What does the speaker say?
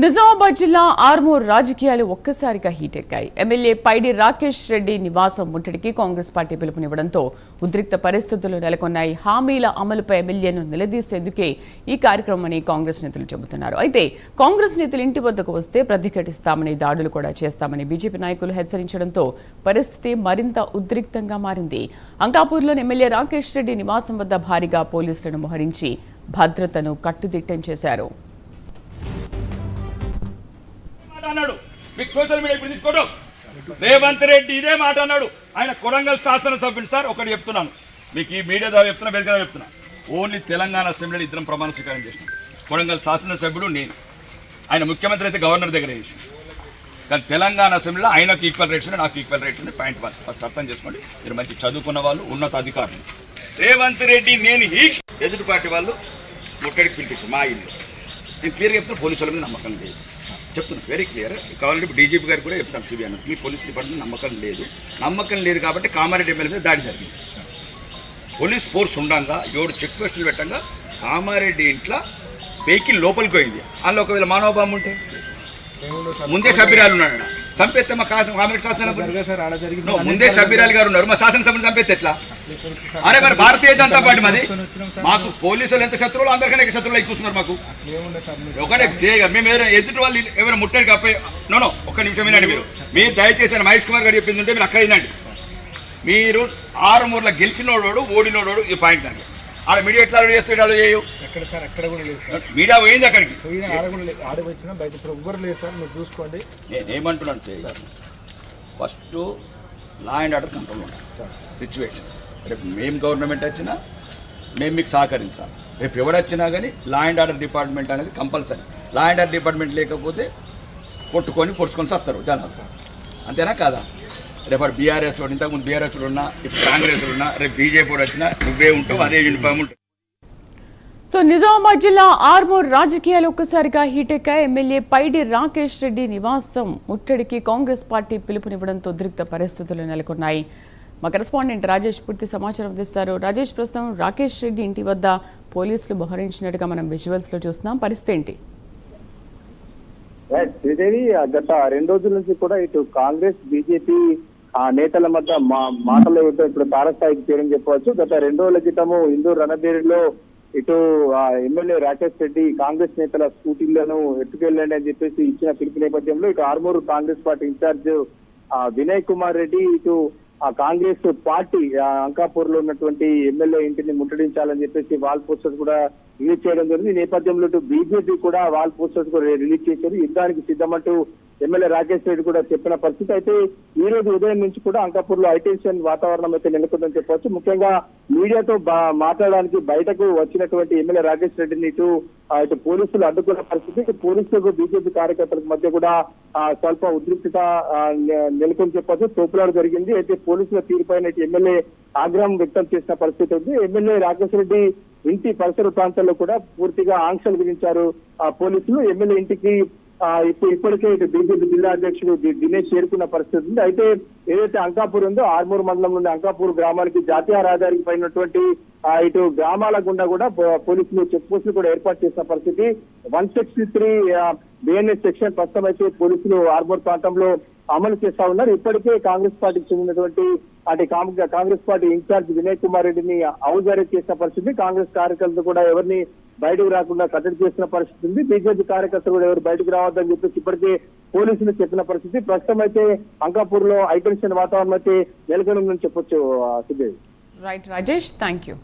నిజామాబాద్ జిల్లా ఆర్మూర్ రాజకీయాలు ఒక్కసారిగా హీట్ ఎక్కాయి. ఎమ్మెల్యే పైడి రాకేష్ రెడ్డి నివాసం ముట్టడికి కాంగ్రెస్ పార్టీ పిలుపునివ్వడంతో ఉద్రిక్త పరిస్థితులు నెలకొన్నాయి. హామీల అమలుపై ఎమ్మెల్యేను నిలదీసేందుకే ఈ కార్యక్రమమని కాంగ్రెస్ నేతలు చెబుతున్నారు. అయితే కాంగ్రెస్ నేతలు ఇంటి వద్దకు వస్తే ప్రతిఘటిస్తామని, దాడులు కూడా చేస్తామని బీజేపీ నాయకులు హెచ్చరించడంతో పరిస్థితి మరింత ఉద్రిక్తంగా మారింది. అంకాపూర్లోని ఎమ్మెల్యే రాకేష్ రెడ్డి నివాసం వద్ద భారీగా పోలీసులను మోహరించి భద్రతను కట్టుదిట్టం చేశారు. సోషల్ మీడియా ఇప్పుడు తీసుకోవడం రేవంత్ రెడ్డి ఇదే మాట అన్నాడు. ఆయన కొడంగల్ శాసనసభ్యుడు. సార్ ఒకటి చెప్తున్నాను మీకు, ఈ మీడియా ద్వారా చెప్తున్నా, వేదిక ద్వారా చెప్తున్నా. ఓన్లీ తెలంగాణ అసెంబ్లీలో ఇద్దరం ప్రమాణ స్వీకారం చేసినాం. కొడంగల్ శాసనసభ్యుడు నేను. ఆయన ముఖ్యమంత్రి అయితే గవర్నర్ దగ్గర చేసి, కానీ తెలంగాణ అసెంబ్లీలో ఆయనకు ఈక్వల్ రైట్స్ ఉన్నాయి, నాకు ఈక్వల్ రైట్స్ ఉన్నాయి. పాయింట్ 1 ఫస్ట్ అర్థం చేసుకోండి. మీరు మంచి చదువుకున్న వాళ్ళు, ఉన్నత అధికారులు. రేవంత్ రెడ్డి నేను ఎదుటి పార్టీ వాళ్ళు ముట్టడికి పిలిపించారు మా ఇల్లు. నేను క్లియర్గా చెప్తున్నా, పోలీసుల మీద నమ్మకం లేదు చెప్తున్నా, వెరీ క్లియర్. కావాలంటే డీజీపీ గారు కూడా చెప్తాను, సిబిఐ మీ పోలీస్ డిపార్ట్మెంట్ నమ్మకం లేదు కాబట్టి కామారెడ్డి ఎమ్మెల్యే మీద దాడి జరిగింది. పోలీస్ ఫోర్స్ ఉండగా ఎవడు చెక్ పోస్టులు పెట్టంగా కామారెడ్డి ఇంట్లో వెహికల్ లోపలికి పోయింది. అందులో ఒకవేళ మానవ బాంబు ఉంటే ముందే సభ్యురాలు ఉన్నాడు, చంపేస్తే మా కామారెడ్డి శాసనసభ ముందే సభ్యురాలు గారు ఉన్నారు, మా శాసనసభను చంపేస్తే ఎట్లా? అరే మరి భారతీయ జనతా పార్టీ మాది. మాకు పోలీసులు ఎంత శత్రువులు, అందరికన్నా శత్రువులు కూర్చున్నారు. మాకు ఒకటే మేము ఏదైనా ఎదుటి వాళ్ళు ఎవరైనా ముట్టడి కాపోయి నో ఒక్క నిమిషం వినండి. మీరు దయచేసి మహేష్ కుమార్ గారు చెప్పింది ఉంటే మీరు అక్కడ వినండి. మీరు ఆరుమూర్లో గెలిచినోడు ఓడినోడు ఈ పాయింట్ నాకు ఆడ మీడియా ఎట్లా చేస్తే చేయవు. మీడియా పోయింది అక్కడికి, చూసుకోండి. నేనేమంటున్నాను, first law and order control ఉండాలి సిచ్యువేషన్. రేపు మేము గవర్నమెంట్ వచ్చినా మేము మీకు సహకరించాలి. రేపు ఎవడొచ్చినా కానీ లా అండ్ ఆర్డర్ డిపార్ట్మెంట్ అనేది compulsory. Law and order department లేకపోతే పొడుచుకొని సత్తారు జనాలు, అంతేనా కాదా? రేపు బీఆర్ఎస్ వాడు, ఇంతకుముందు బీఆర్ఎస్ ఉన్నా, ఇప్పుడు కాంగ్రెస్ ఉన్నా, రేపు బీజేపీ వచ్చినా నువ్వే ఉంటావు, అదే యూనిఫామ్ ఉంటుంది. సో నిజామాబాద్ జిల్లా ఆర్మూర్ రాజకీయాలు ఒక్కసారిగా హీట్ ఎక్కాయి. ఎమ్మెల్యే పైడి రాకేష్ రెడ్డి నివాసం ముట్టడికి కాంగ్రెస్ పార్టీ పిలుపునివ్వడంతో ఉద్రిక్త పరిస్థితులు నెలకొన్నాయి. మా కరెస్పాండెంట్ రాజేష్ పూర్తి సమాచారం అందిస్తారు. రాజేష్, ప్రస్తుతం రాకేష్ రెడ్డి ఇంటి వద్ద పోలీసులు మోహరించినట్టుగా మనం విజువల్స్ లో చూస్తున్నాం, పరిస్థితి ఏంటి? శ్రీదేవి, గత 2 రోజుల నుంచి కూడా ఇటు కాంగ్రెస్ బీజేపీ నేతల మధ్య మాటలు ఇప్పుడు తారస్థాయికి చేరని చెప్పవచ్చు. గత 2 రోజుల క్రితము ఇందూరు రణబేరిలో ఇటు ఎమ్మెల్యే రాకేష్ రెడ్డి కాంగ్రెస్ నేతల స్కూటీలను ఎత్తుకెళ్ళండి అని చెప్పేసి ఇచ్చిన పిలుపు నేపథ్యంలో ఇటు ఆర్మూరు కాంగ్రెస్ పార్టీ ఇన్ఛార్జ్ వినయ్ కుమార్ రెడ్డి ఇటు కాంగ్రెస్ పార్టీ అంకాపూర్ లో ఉన్నటువంటి ఎమ్మెల్యే ఇంటిని ముట్టడించాలని చెప్పేసి వాల్ పోస్టర్స్ కూడా రిలీజ్ చేయడం జరిగింది. ఈ నేపథ్యంలో ఇటు బీజేపీ కూడా వాల్ పోస్టర్స్ కూడా రిలీజ్ చేశారు. యుద్ధానికి సిద్ధమంటూ ఎమ్మెల్యే రాకేష్ రెడ్డి కూడా చెప్పిన పరిస్థితి. అయితే ఈ రోజు ఉదయం నుంచి కూడా అంకాపూర్ లో హైటెన్షన్ వాతావరణం అయితే నెలకొందని చెప్పవచ్చు. ముఖ్యంగా మీడియాతో మాట్లాడడానికి బయటకు వచ్చినటువంటి ఎమ్మెల్యే రాకేష్ రెడ్డిని ఇటు పోలీసులు అడ్డుకున్న పరిస్థితి. ఇటు పోలీసులకు బీజేపీ కార్యకర్తలకు మధ్య కూడా స్వల్ప ఉద్రిక్తత నెలకొని చెప్పవచ్చు. తోపులాట జరిగింది. అయితే పోలీసుల తీరుపైన ఎమ్మెల్యే ఆగ్రహం వ్యక్తం చేసిన పరిస్థితి ఉంది. ఎమ్మెల్యే రాకేష్ రెడ్డి ఇంటి పరిసర ప్రాంతాల్లో కూడా పూర్తిగా ఆంక్షలు విధించారు పోలీసులు. ఎమ్మెల్యే ఇంటికి ఇప్పటికే ఇటు బీజేపీ జిల్లా అధ్యక్షుడు దినేష్ చేరుకున్న పరిస్థితి ఉంది. అయితే ఏదైతే అంకాపూర్ ఉందో ఆర్మూర్ మండలంలోని అంకాపూర్ గ్రామానికి జాతీయ రహదారికి పైనటువంటి ఇటు గ్రామాల గుండా కూడా పోలీసులు చెక్ పోస్టులు కూడా ఏర్పాటు చేసిన పరిస్థితి. 163 బిఎన్ఎస్ సెక్షన్ ప్రస్తుతం అయితే పోలీసులు ఆర్మూర్ ప్రాంతంలో అమలు చేస్తా ఉన్నారు. ఇప్పటికే కాంగ్రెస్ పార్టీకి చెందినటువంటి కాంగ్రెస్ పార్టీ ఇన్ఛార్జ్ వినయ్ కుమార్ రెడ్డిని హౌస్ అరెస్ట్ చేసిన పరిస్థితి. కాంగ్రెస్ కార్యకర్తలు కూడా ఎవరిని బయటకు రాకుండా కట్టడి చేసిన పరిస్థితి ఉంది. బీజేపీ కార్యకర్తలు కూడా ఎవరు బయటకు రావద్దని చెప్పేసి ఇప్పటికే పోలీసులు చెప్పిన పరిస్థితి. ప్రస్తుతం అయితే అంకాపూర్ లో హైటెన్షన్ వాతావరణం అయితే నెలకొందని చెప్పొచ్చు. Right Rajesh, thank you.